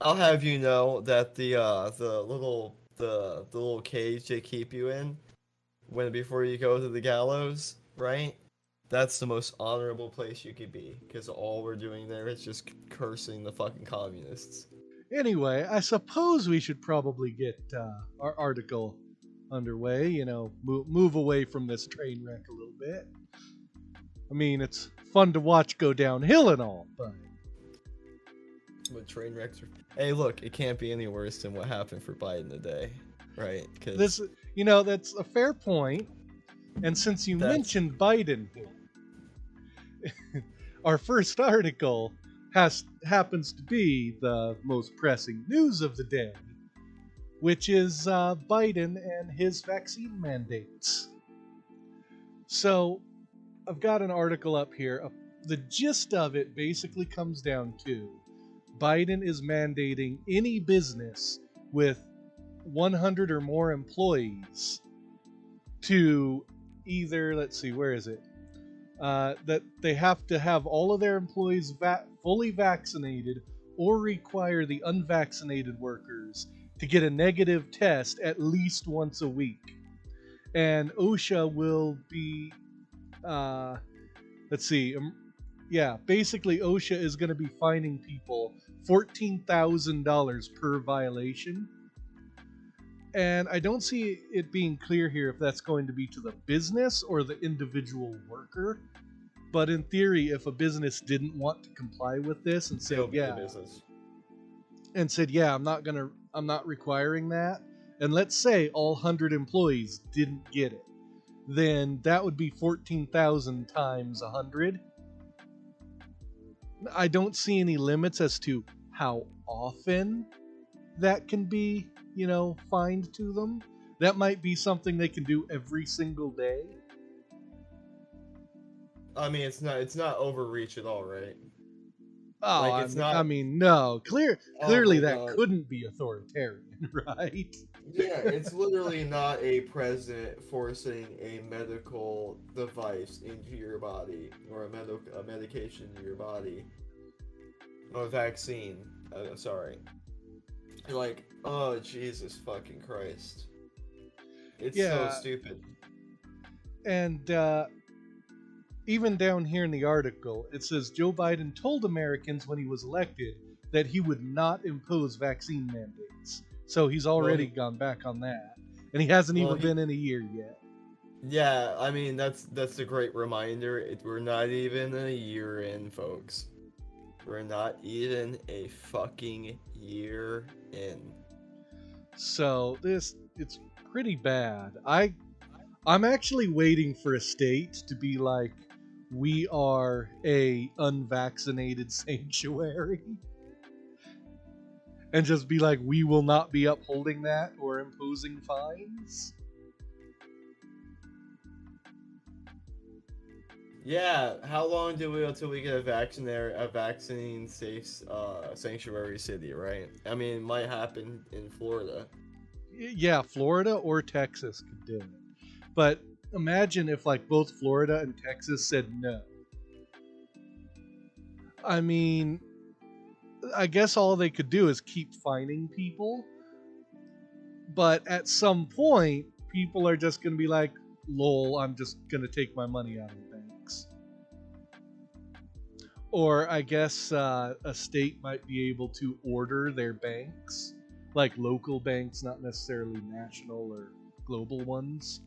I'll have you know that the little cage they keep you in when before you go to the gallows, right? That's the most honorable place you could be, because all we're doing there is just cursing the fucking communists. Anyway, I suppose we should probably get our article underway. Move away from this train wreck a little bit. I mean, it's fun to watch go downhill and all, but But train wrecks are. Hey, look, it can't be any worse than what happened for Biden today, right? Because this, that's a fair point. And since you that's mentioned Biden here, our first article happens to be the most pressing news of the day, which is Biden and his vaccine mandates. So I've got an article up here. The gist of it basically comes down to Biden is mandating any business with 100 or more employees to either, let's see, where is it? That they have to have all of their employees fully vaccinated or require the unvaccinated workers to get a negative test at least once a week. And OSHA will be, uh, let's see, yeah, basically OSHA is going to be fining people $14,000 per violation. And I don't see it being clear here if that's going to be to the business or the individual worker. But in theory, if a business didn't want to comply with this and still said, be the yeah, business. I'm not requiring that, and let's say all 100 employees didn't get it, then that would be 14,000 times 100. I don't see any limits as to how often that can be, fined to them. That might be something they can do every single day. I mean, it's not overreach at all, right? Oh, Like it's not. no. Oh Clearly my that god. couldn't be authoritarian, right? Yeah, it's literally not a president forcing a medical device into your body or a medication into your body or a vaccine. Sorry. You're like, oh Jesus fucking Christ! It's so Yeah, stupid. and even down here in the article, it says Joe Biden told Americans when he was elected that he would not impose vaccine mandates. So he's Well, already gone back on that. And he hasn't well, even been in a year yet. yeah. I mean, that's a great reminder. We're not even a year in, folks. We're not even a fucking year in. So it's pretty bad. I'm actually waiting for a state to be like, we are a unvaccinated sanctuary, and just be like, we will not be upholding that or imposing fines. Yeah, how long do we until we get a vaccine safe sanctuary city, right? I mean, it might happen in Florida. Yeah, Florida or Texas could do it. But imagine if like both Florida and Texas said no. I mean, I guess all they could do is keep fining people, but at some point people are just going to be like, lol, I'm just going to take my money out of the banks. Or I guess a state might be able to order their banks, like local banks, not necessarily national or global ones,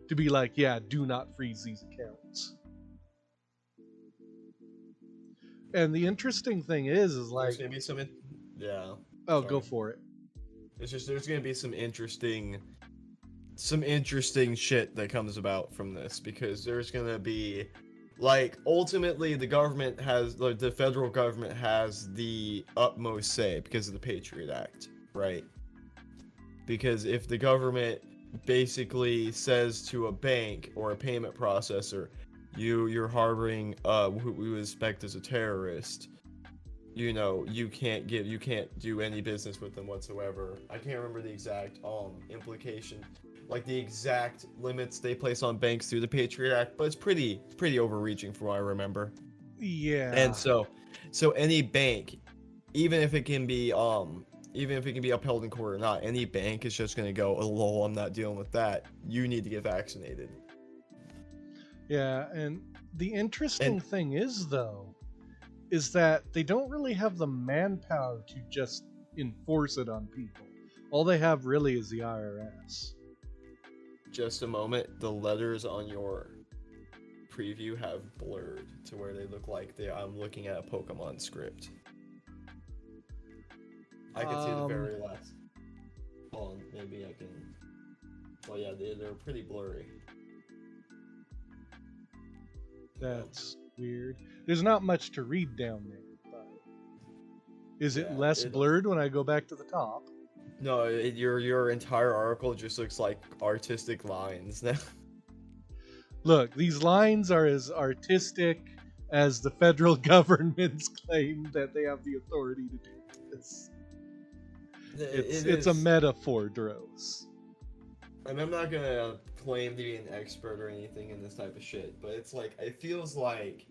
to be like, yeah, do not freeze these accounts. And the interesting thing is There's like, gonna be yeah. oh, go Sorry. for it. It's just there's gonna be some interesting shit that comes about from this because there's gonna be like ultimately the federal government has the utmost say because of the Patriot Act, right? Because if the government basically says to a bank or a payment processor, you're harboring who we suspect as a terrorist, you can't do any business with them whatsoever. I can't remember the exact implication, like the exact limits they place on banks through the Patriot Act, but it's pretty overreaching from what I remember. And Yeah. so any bank even if it can be upheld in court or not, any bank is just gonna go, oh lol, I'm not dealing with that. You need to get vaccinated. Yeah, and the interesting And thing is, though, is that they don't really have the manpower to just enforce it on people. All they have really is the IRS. just a moment, the letters on your preview have blurred to where they look like I'm looking at a Pokemon script. I can see the Um, very last. Hold on, maybe I can. Well, yeah, they're pretty blurry. that's weird. There's not much to read down there, but is it Yeah, less blurred when I go back to the top? No, your entire article just looks like artistic lines now. Look, these lines are as artistic as the federal government's claim that they have the authority to do this. It's a metaphor, Dros. And I'm not gonna claim to be an expert or anything in this type of shit, but it's like it feels like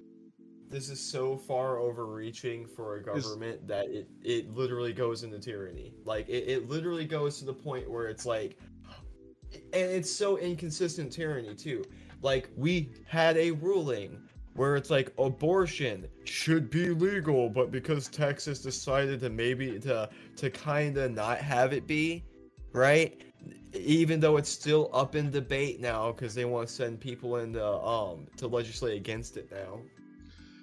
this is so far overreaching for a government that it literally goes into tyranny. Like it literally goes to the point where it's like, and it's so inconsistent tyranny too. Like we had a ruling where it's like abortion should be legal, but because Texas decided to maybe to kind of not have it be, right? Even though it's still up in debate now because they want to send people into to legislate against it now,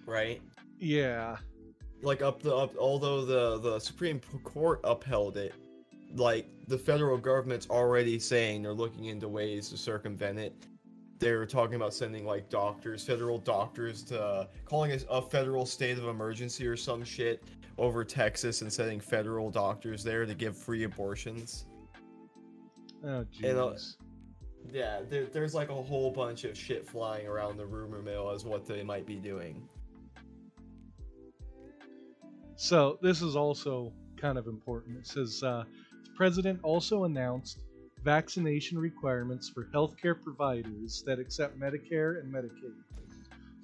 right? Yeah. Like although the Supreme Court upheld it, like the federal government's already saying they're looking into ways to circumvent it. They're talking about sending like federal doctors to calling it a federal state of emergency or some shit over Texas and sending federal doctors there to give free abortions. Oh, And jeez. yeah, there's like a whole bunch of shit flying around the rumor mill as what they might be doing. So this is also kind of important. It says the president also announced vaccination requirements for healthcare providers that accept Medicare and Medicaid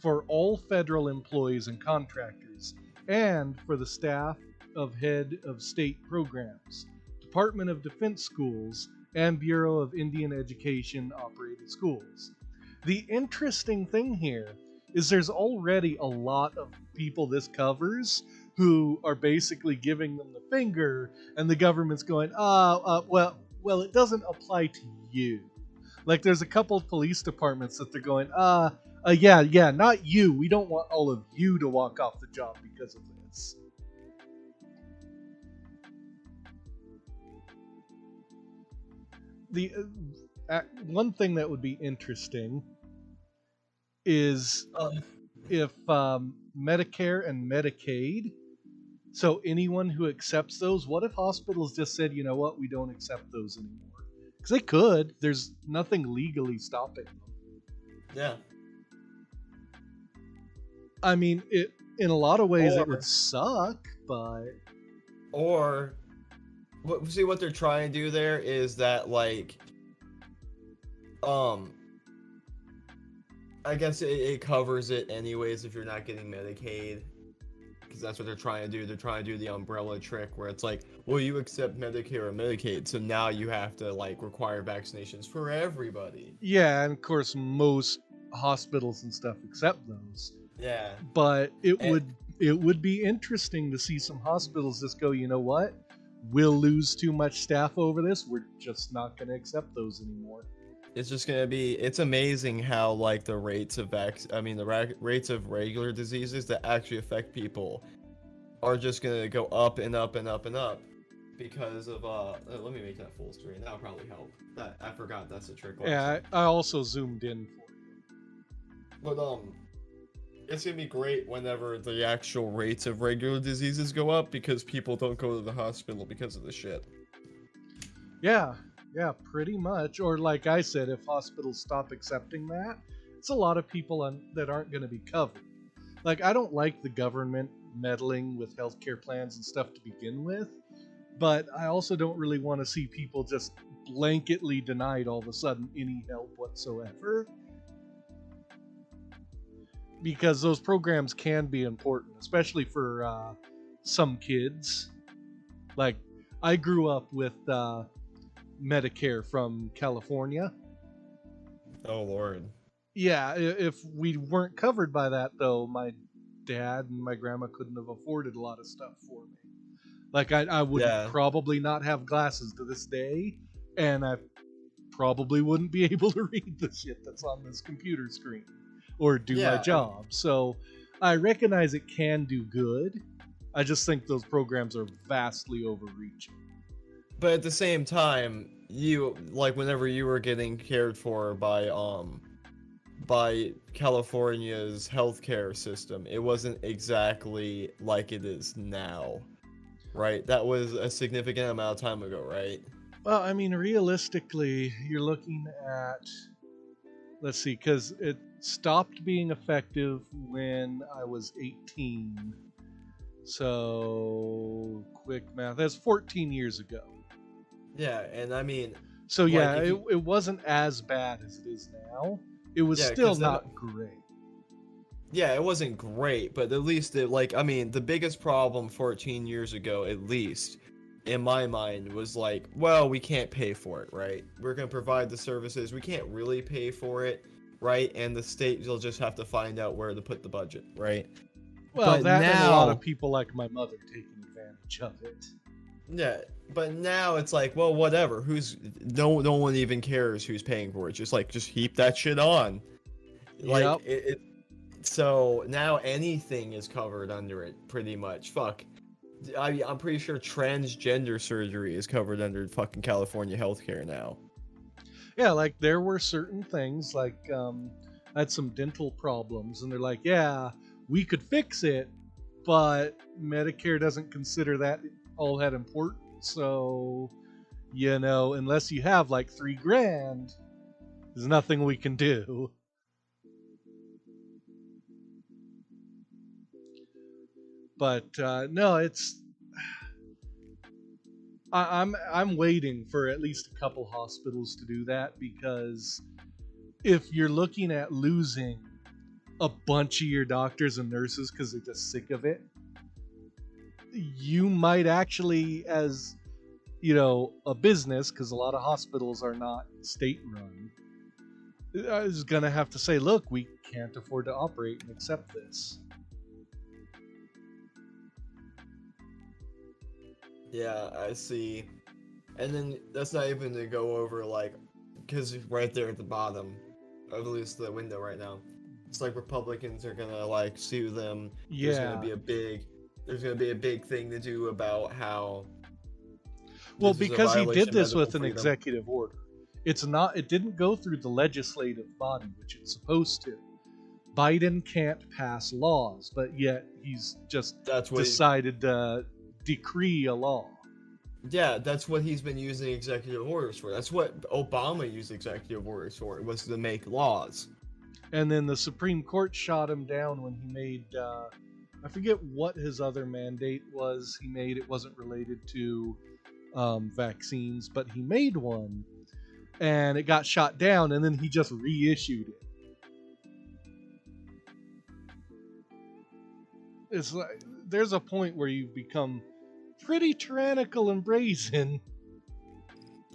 for all federal employees and contractors, and for the staff of head of state programs, Department of Defense schools, and Bureau of Indian Education operated schools. The interesting thing here is there's already a lot of people this covers who are basically giving them the finger, and the government's going, well, it doesn't apply to you. Like, there's a couple of police departments that they're going, yeah, not you. We don't want all of you to walk off the job because of this. The one thing that would be interesting is if Medicare and Medicaid, so anyone who accepts those, what if hospitals just said, you know what, we don't accept those anymore? Because they could. There's nothing legally stopping them. Yeah. I mean, in a lot of ways it would suck, but see what they're trying to do there is that like I guess it covers it anyways if you're not getting Medicaid, because that's what they're trying to do. They're trying to do the umbrella trick where it's like, well, you accept Medicare or Medicaid, so now you have to like require vaccinations for everybody. Yeah, and of course most hospitals and stuff accept those. Yeah. But it would be interesting to see some hospitals just go, you know what? We'll lose too much staff over this. We're just not going to accept those anymore. It's just gonna be. It's amazing how like the rates of rates of regular diseases that actually affect people are just gonna go up and up and up and up because of let me make that full screen. That'll probably help. I forgot that's a trick. Yeah, I also zoomed in for you. But it's gonna be great whenever the actual rates of regular diseases go up because people don't go to the hospital because of the shit. Yeah, pretty much. Or like I said, if hospitals stop accepting that, it's a lot of people that aren't going to be covered. Like, I don't like the government meddling with healthcare plans and stuff to begin with, but I also don't really want to see people just blanketly denied all of a sudden any help whatsoever. Because those programs can be important, especially for some kids. Like, I grew up with Medicare from California. Oh Lord. Yeah, if we weren't covered by that, though, my dad and my grandma couldn't have afforded a lot of stuff for me. Like, I would Yeah. probably not have glasses to this day, and I probably wouldn't be able to read the shit that's on this computer screen or do my Yeah. job. So I recognize it can do good. I just think those programs are vastly overreaching. But at the same time, you like whenever you were getting cared for by California's healthcare system, it wasn't exactly like it is now, right? That was a significant amount of time ago, right? Well, I mean, realistically, you're looking at, let's see, because it stopped being effective when I was 18. So, quick math, that's 14 years ago. Yeah, and I mean, So, like yeah, if you, it wasn't as bad as it is now. It was yeah, still because then, not great. yeah, it wasn't great, but at least it, like, I mean, the biggest problem 14 years ago, at least, in my mind, was like, well, we can't pay for it, right? We're going to provide the services, we can't really pay for it, right? And the state will just have to find out where to put the budget, right? Well, But that and a lot of now, people like my mother taking advantage of it. yeah, but now it's like, well, whatever. No one even cares who's paying for it. Just heap that shit on. Like Yep. so now anything is covered under it, pretty much. Fuck. I'm pretty sure transgender surgery is covered under fucking California healthcare now. Yeah, like there were certain things, like I had some dental problems, and they're like, yeah, we could fix it, but Medicare doesn't consider that all that important. So, unless you have like $3,000, there's nothing we can do. But no, I'm waiting for at least a couple hospitals to do that, because if you're looking at losing a bunch of your doctors and nurses because they're just sick of it, you might actually, as a business, because a lot of hospitals are not state run, is going to have to say, look, we can't afford to operate and accept this. Yeah, I see. And then that's not even to go over like, because right there at the bottom, or at least the window right now, it's like Republicans are gonna like sue them. There's gonna Yeah. be a big, there's gonna be a big thing to do about how. Well, This is a because he violation did of this medical with an freedom. executive order. It didn't go through the legislative body, which it's supposed to. Biden can't pass laws, but yet he's just That's what. decided to decree a law. Yeah, that's what he's been using executive orders for. That's what Obama used executive orders for. It was to make laws. And then the Supreme Court shot him down when he made, I forget what his other mandate was he made. It wasn't related to vaccines, but he made one, and it got shot down, and then he just reissued it. It's like there's a point where you become pretty tyrannical and brazen.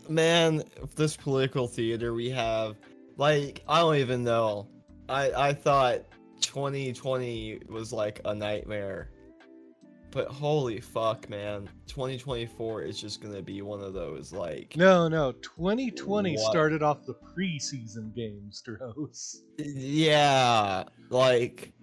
Man, this political theater we have, like, I don't even know. I thought 2020 was like a nightmare. But holy fuck, man. 2024 is just gonna be one of those, like... No, 2020 What? started off the preseason games, Dros. Yeah, like...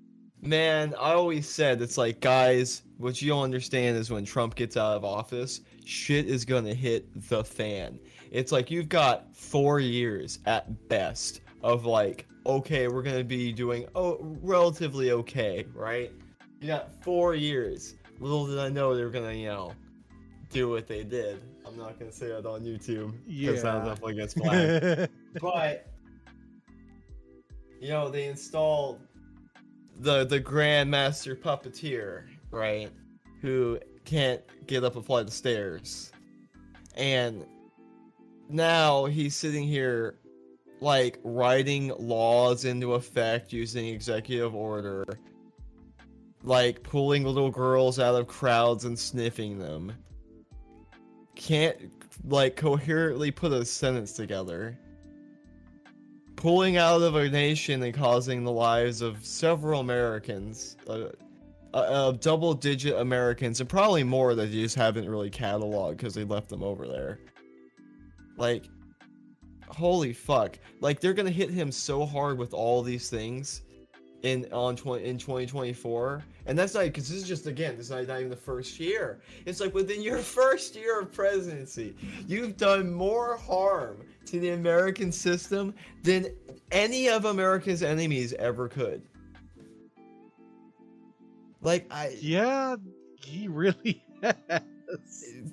Man, I always said, it's like, guys, what you don't understand is when Trump gets out of office, shit is gonna hit the fan. It's like, you've got 4 years at best of like, okay, we're gonna be doing, relatively okay, right? You got 4 years. Little did I know they were gonna, do what they did. I'm not gonna say that on YouTube, because that Yeah. definitely gets flagged. But, they installed the Grandmaster Puppeteer, right? Who can't get up a flight of stairs. And now he's sitting here, like, writing laws into effect using executive order. like pulling little girls out of crowds and sniffing them. Can't like coherently put a sentence together. Pulling out of a nation and causing the lives of several Americans, double-digit Americans, and probably more that you just haven't really cataloged because they left them over there. Like, holy fuck! Like they're gonna hit him so hard with all these things in 2024, and that's not because this is just again this is not even the first year. It's like within your first year of presidency, you've done more harm to the American system than any of America's enemies ever could. Like Yeah, he really has.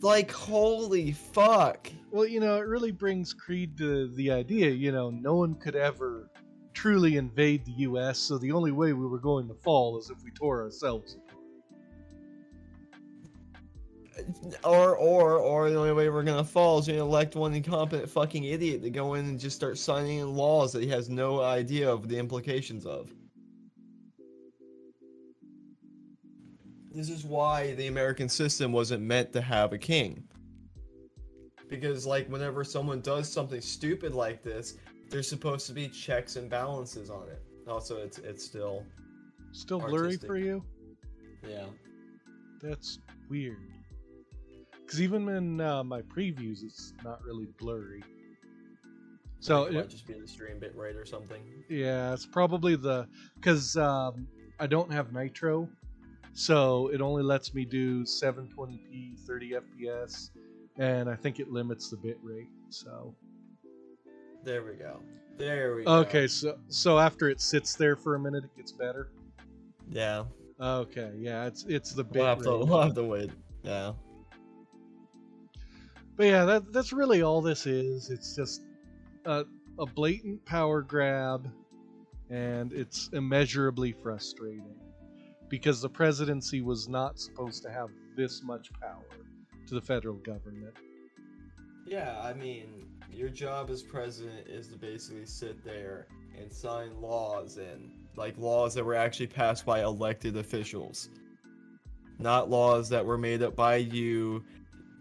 like holy fuck. Well, it really brings Creed to the idea, no one could ever truly invade the US, so the only way we were going to fall is if we tore ourselves apart. Or the only way we're gonna fall is to elect one incompetent fucking idiot to go in and just start signing in laws that he has no idea of the implications of. This is why the American system wasn't meant to have a king. Because like whenever someone does something stupid like this, there's supposed to be checks and balances on it. Also, it's still blurry artistic. for you? Yeah. That's weird. Because even in my previews, it's not really blurry. So it might just be the stream bit rate or something. Yeah, it's probably because I don't have Nitro, so it only lets me do 720p 30 FPS, and I think it limits the bit rate. So there we go. Okay, so after it sits there for a minute, it gets better. Yeah. Okay, yeah, it's the bit rate. We'll have to wait. Yeah. But yeah, that's really all this is. It's just a blatant power grab, and it's immeasurably frustrating because the presidency was not supposed to have this much power to the federal government. Yeah, I mean, your job as president is to basically sit there and sign laws, and like laws that were actually passed by elected officials, not laws that were made up by you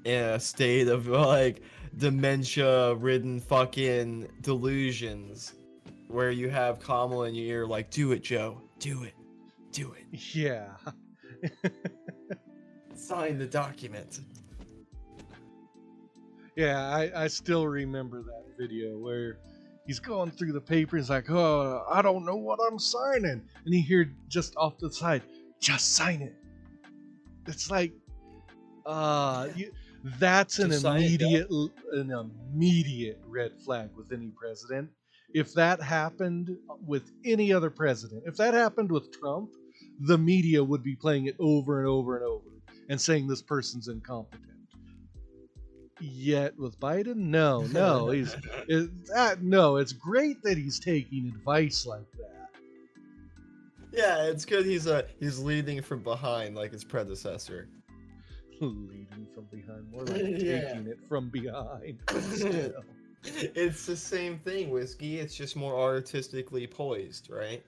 in a state of like dementia-ridden fucking delusions, where you have Kamala in your ear like, "Do it, Joe. Do it. Do it." Yeah. Sign the document. Yeah, I still remember that video where he's going through the papers like, "Oh, I don't know what I'm signing," and you hear just off to the side, "Just sign it." It's like, that's an immediate red flag with any president. If that happened with any other president, if that happened with Trump, the media would be playing it over and over and over and saying this person's incompetent. Yet with Biden, no, it's great that he's taking advice like that. Yeah, it's good he's leading from behind like his predecessor. Leading from behind, more like taking it from behind. It's the same thing, Whiskey. It's just more artistically poised, right?